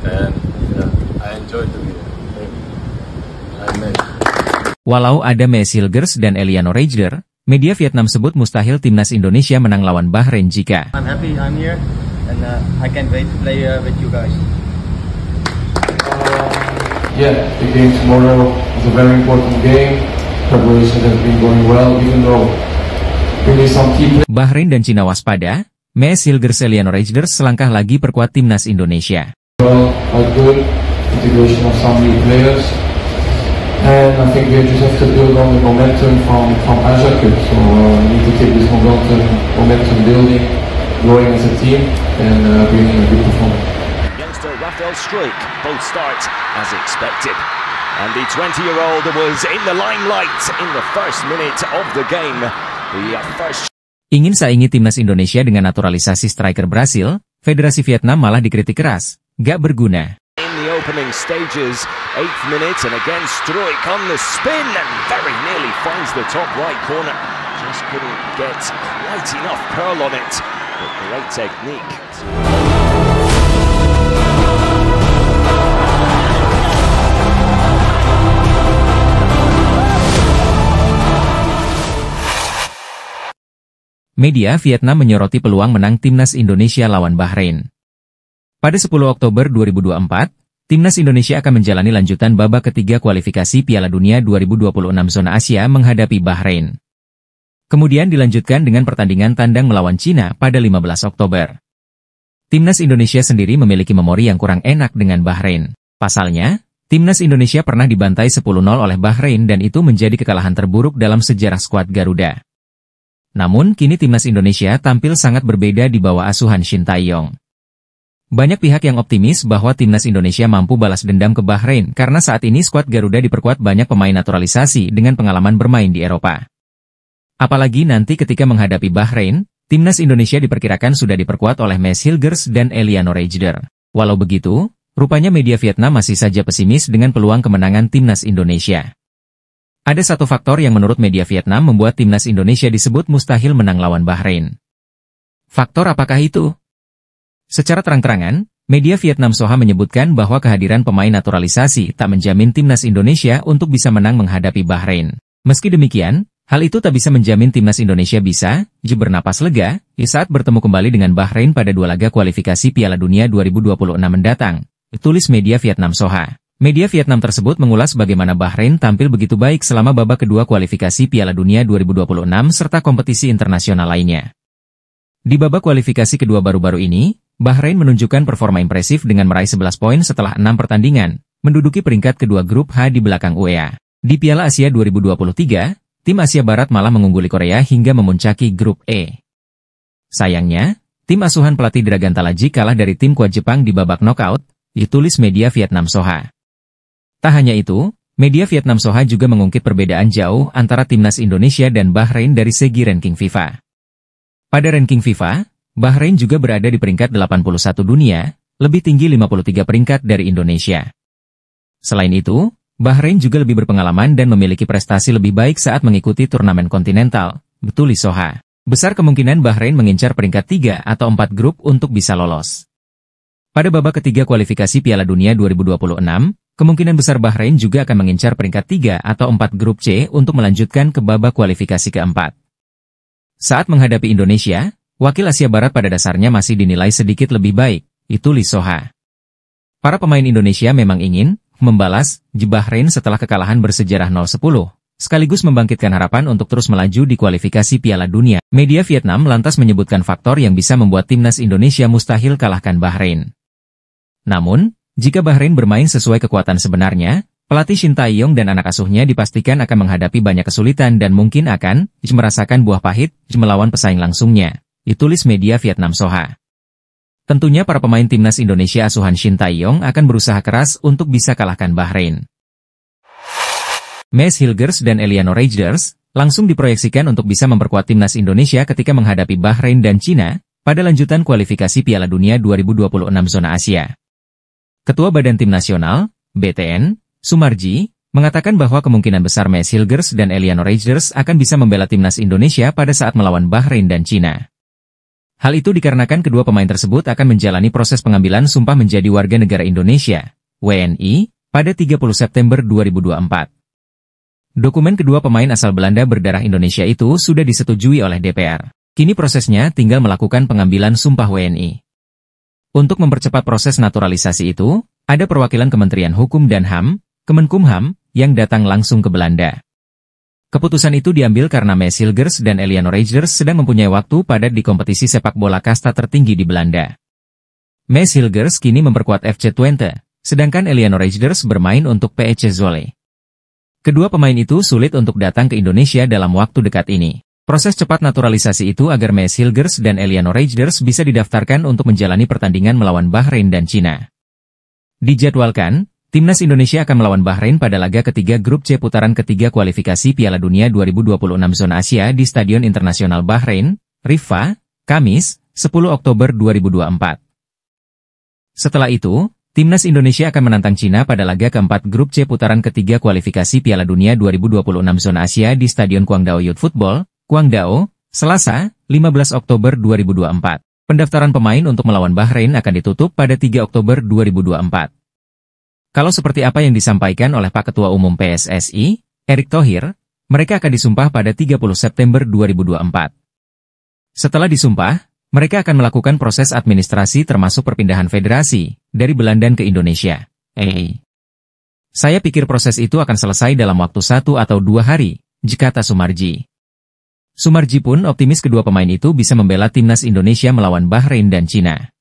and I enjoy to be here. Walau ada Mes Hilgers dan Eliano Reijder, media Vietnam sebut mustahil timnas Indonesia menang lawan Bahrain jika I'm happy I'm here and I can't wait to play with you guys. The game tomorrow is a very important game. Preparation has been going well, even though really some key players. Bahrain dan Cina waspada, Mes Hilgers Eliano Reijder selangkah lagi perkuat timnas Indonesia. Well, a good integration of some new players, and I think we just have to build on the momentum from Asia Cup. So we need to keep this momentum building, growing as a team, and bringing a good performance. Against a Rafael Struijk, both start as expected. And the 20-year-old was in the limelight in the first minute of the game. Ingin saingi timnas Indonesia dengan naturalisasi striker Brasil, Federasi Vietnam malah dikritik keras, gak berguna. In the opening stages, 8th minute, and again Struijk on the spin and very nearly finds the top right corner. Just couldn't get quite enough curl on it, but great technique. Media Vietnam menyoroti peluang menang timnas Indonesia lawan Bahrain. Pada 10 Oktober 2024, timnas Indonesia akan menjalani lanjutan babak ketiga kualifikasi Piala Dunia 2026 zona Asia menghadapi Bahrain. Kemudian dilanjutkan dengan pertandingan tandang melawan Cina pada 15 Oktober. Timnas Indonesia sendiri memiliki memori yang kurang enak dengan Bahrain. Pasalnya, timnas Indonesia pernah dibantai 10-0 oleh Bahrain dan itu menjadi kekalahan terburuk dalam sejarah skuad Garuda. Namun, kini timnas Indonesia tampil sangat berbeda di bawah asuhan Shin Tae-yong. Banyak pihak yang optimis bahwa timnas Indonesia mampu balas dendam ke Bahrain karena saat ini skuad Garuda diperkuat banyak pemain naturalisasi dengan pengalaman bermain di Eropa. Apalagi nanti ketika menghadapi Bahrain, timnas Indonesia diperkirakan sudah diperkuat oleh Mes Hilgers dan Eliano Reijder. Walau begitu, rupanya media Vietnam masih saja pesimis dengan peluang kemenangan timnas Indonesia. Ada satu faktor yang menurut media Vietnam membuat timnas Indonesia disebut mustahil menang lawan Bahrain. Faktor apakah itu? Secara terang-terangan, media Vietnam Soha menyebutkan bahwa kehadiran pemain naturalisasi tak menjamin timnas Indonesia untuk bisa menang menghadapi Bahrain. Meski demikian, hal itu tak bisa menjamin timnas Indonesia bisa bernapas lega saat bertemu kembali dengan Bahrain pada 2 laga kualifikasi Piala Dunia 2026 mendatang, tulis media Vietnam Soha. Media Vietnam tersebut mengulas bagaimana Bahrain tampil begitu baik selama babak kedua kualifikasi Piala Dunia 2026 serta kompetisi internasional lainnya. Di babak kualifikasi kedua baru-baru ini, Bahrain menunjukkan performa impresif dengan meraih 11 poin setelah 6 pertandingan, menduduki peringkat kedua grup H di belakang UEA. Di Piala Asia 2023, tim Asia Barat malah mengungguli Korea hingga memuncaki grup E. Sayangnya, tim asuhan pelatih Dragan Talaji kalah dari tim kuat Jepang di babak knockout, ditulis media Vietnam Soha. Tak hanya itu, media Vietnam Soha juga mengungkit perbedaan jauh antara timnas Indonesia dan Bahrain dari segi ranking FIFA. Pada ranking FIFA, Bahrain juga berada di peringkat 81 dunia, lebih tinggi 53 peringkat dari Indonesia. Selain itu, Bahrain juga lebih berpengalaman dan memiliki prestasi lebih baik saat mengikuti turnamen kontinental, tulis Soha. Besar kemungkinan Bahrain mengincar peringkat 3 atau 4 grup untuk bisa lolos. Pada babak ketiga kualifikasi Piala Dunia 2026, kemungkinan besar Bahrain juga akan mengincar peringkat 3 atau 4 grup C untuk melanjutkan ke babak kualifikasi keempat. Saat menghadapi Indonesia, wakil Asia Barat pada dasarnya masih dinilai sedikit lebih baik, tulis Soha. Para pemain Indonesia memang ingin membalas Bahrain setelah kekalahan bersejarah 0-10, sekaligus membangkitkan harapan untuk terus melaju di kualifikasi Piala Dunia. Media Vietnam lantas menyebutkan faktor yang bisa membuat timnas Indonesia mustahil kalahkan Bahrain. Namun, jika Bahrain bermain sesuai kekuatan sebenarnya, pelatih Shin Tae-yong dan anak asuhnya dipastikan akan menghadapi banyak kesulitan dan mungkin akan merasakan buah pahit melawan pesaing langsungnya, ditulis media Vietnam Soha. Tentunya para pemain timnas Indonesia asuhan Shin Tae-yong akan berusaha keras untuk bisa kalahkan Bahrain. Mes Hilgers dan Eliano Reijder langsung diproyeksikan untuk bisa memperkuat timnas Indonesia ketika menghadapi Bahrain dan Cina pada lanjutan kualifikasi Piala Dunia 2026 zona Asia. Ketua Badan Tim Nasional, BTN, Sumarji, mengatakan bahwa kemungkinan besar Mes Hilgers dan Eliano Reijder akan bisa membela timnas Indonesia pada saat melawan Bahrain dan Cina. Hal itu dikarenakan kedua pemain tersebut akan menjalani proses pengambilan sumpah menjadi warga negara Indonesia, WNI, pada 30 September 2024. Dokumen kedua pemain asal Belanda berdarah Indonesia itu sudah disetujui oleh DPR. Kini prosesnya tinggal melakukan pengambilan sumpah WNI. Untuk mempercepat proses naturalisasi itu, ada perwakilan Kementerian Hukum dan HAM, Kemenkumham, yang datang langsung ke Belanda. Keputusan itu diambil karena Maes Hilgers dan Eleanor Reijers sedang mempunyai waktu padat di kompetisi sepak bola kasta tertinggi di Belanda. Maes Hilgers kini memperkuat FC Twente, sedangkan Eleanor Reijers bermain untuk PEC Zwolle. Kedua pemain itu sulit untuk datang ke Indonesia dalam waktu dekat ini. Proses cepat naturalisasi itu agar Maes Hilgers dan Eleanor Reijers bisa didaftarkan untuk menjalani pertandingan melawan Bahrain dan Cina. Dijadwalkan, Timnas Indonesia akan melawan Bahrain pada laga ketiga grup C putaran ketiga kualifikasi Piala Dunia 2026 Zona Asia di Stadion Internasional Bahrain, Riffa, Kamis, 10 Oktober 2024. Setelah itu, Timnas Indonesia akan menantang Cina pada laga keempat grup C putaran ketiga kualifikasi Piala Dunia 2026 Zona Asia di Stadion Guangdao Youth Football, Guangdao, Selasa, 15 Oktober 2024. Pendaftaran pemain untuk melawan Bahrain akan ditutup pada 3 Oktober 2024. Kalau seperti apa yang disampaikan oleh Pak Ketua Umum PSSI, Erick Thohir, mereka akan disumpah pada 30 September 2024. Setelah disumpah, mereka akan melakukan proses administrasi termasuk perpindahan federasi dari Belanda ke Indonesia. Saya pikir proses itu akan selesai dalam waktu 1 atau 2 hari, kata Sumarji. Sumarji pun optimis kedua pemain itu bisa membela Timnas Indonesia melawan Bahrain dan Cina.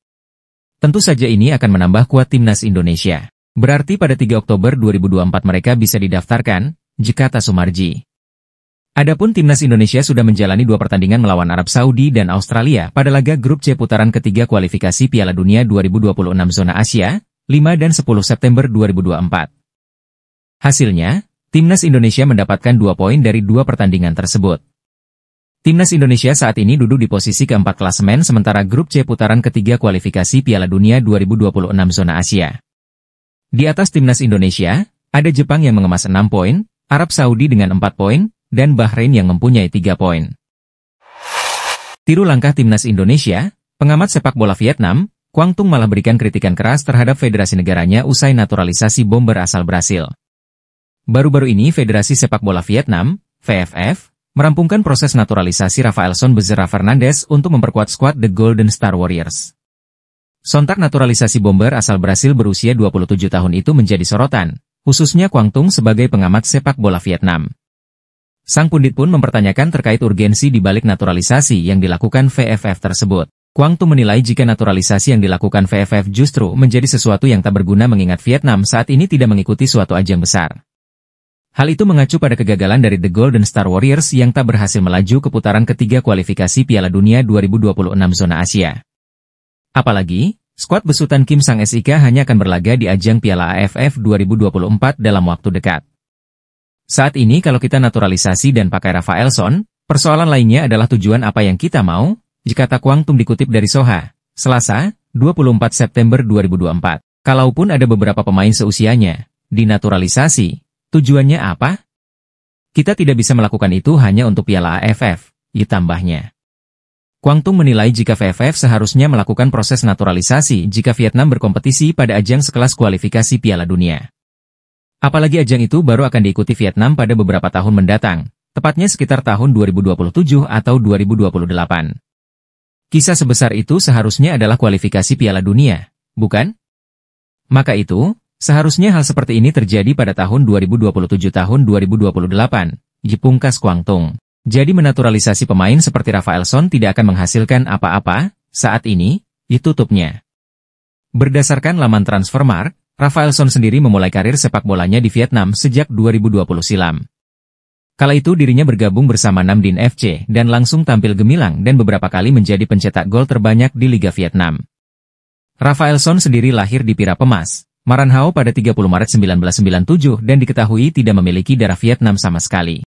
Tentu saja ini akan menambah kuat Timnas Indonesia. Berarti pada 3 Oktober 2024 mereka bisa didaftarkan, kata Sumarji. Adapun Timnas Indonesia sudah menjalani 2 pertandingan melawan Arab Saudi dan Australia pada laga grup C putaran ketiga kualifikasi Piala Dunia 2026 Zona Asia, 5 dan 10 September 2024. Hasilnya, Timnas Indonesia mendapatkan 2 poin dari 2 pertandingan tersebut. Timnas Indonesia saat ini duduk di posisi keempat klasemen sementara grup C putaran ketiga kualifikasi Piala Dunia 2026 Zona Asia. Di atas Timnas Indonesia, ada Jepang yang mengemas 6 poin, Arab Saudi dengan 4 poin, dan Bahrain yang mempunyai 3 poin. Tiru langkah Timnas Indonesia, pengamat sepak bola Vietnam, Quang Tung malah berikan kritikan keras terhadap federasi negaranya usai naturalisasi bomber asal Brasil. Baru-baru ini Federasi Sepak Bola Vietnam, VFF, merampungkan proses naturalisasi Rafaelson Bezerra Fernandes untuk memperkuat skuad The Golden Star Warriors. Sontak naturalisasi bomber asal Brasil berusia 27 tahun itu menjadi sorotan, khususnya Quang Tung sebagai pengamat sepak bola Vietnam. Sang pundit pun mempertanyakan terkait urgensi di balik naturalisasi yang dilakukan VFF tersebut. Quang Tung menilai jika naturalisasi yang dilakukan VFF justru menjadi sesuatu yang tak berguna mengingat Vietnam saat ini tidak mengikuti suatu ajang besar. Hal itu mengacu pada kegagalan dari The Golden Star Warriors yang tak berhasil melaju ke putaran ketiga kualifikasi Piala Dunia 2026 Zona Asia. Apalagi, skuad besutan Kim Sang-sik hanya akan berlaga di ajang Piala AFF 2024 dalam waktu dekat. Saat ini kalau kita naturalisasi dan pakai Rafaelson, persoalan lainnya adalah tujuan apa yang kita mau, kata Quang Tung dikutip dari Soha, Selasa, 24 September 2024. Kalaupun ada beberapa pemain seusianya, dinaturalisasi, tujuannya apa? Kita tidak bisa melakukan itu hanya untuk Piala AFF, ditambahnya. Quang Tung menilai jika VFF seharusnya melakukan proses naturalisasi jika Vietnam berkompetisi pada ajang sekelas kualifikasi Piala Dunia. Apalagi ajang itu baru akan diikuti Vietnam pada beberapa tahun mendatang, tepatnya sekitar tahun 2027 atau 2028. Kisah sebesar itu seharusnya adalah kualifikasi Piala Dunia, bukan? Maka itu, seharusnya hal seperti ini terjadi pada tahun 2027 tahun 2028, dipungkas Quang Tung. Jadi menaturalisasi pemain seperti Rafaelson tidak akan menghasilkan apa-apa, saat ini, ditutupnya. Berdasarkan laman Transfermarkt, Rafaelson sendiri memulai karir sepak bolanya di Vietnam sejak 2020 silam. Kala itu dirinya bergabung bersama Nam Dinh FC dan langsung tampil gemilang dan beberapa kali menjadi pencetak gol terbanyak di Liga Vietnam. Rafaelson sendiri lahir di Pirapemas, Maranhao pada 30 Maret 1997 dan diketahui tidak memiliki darah Vietnam sama sekali.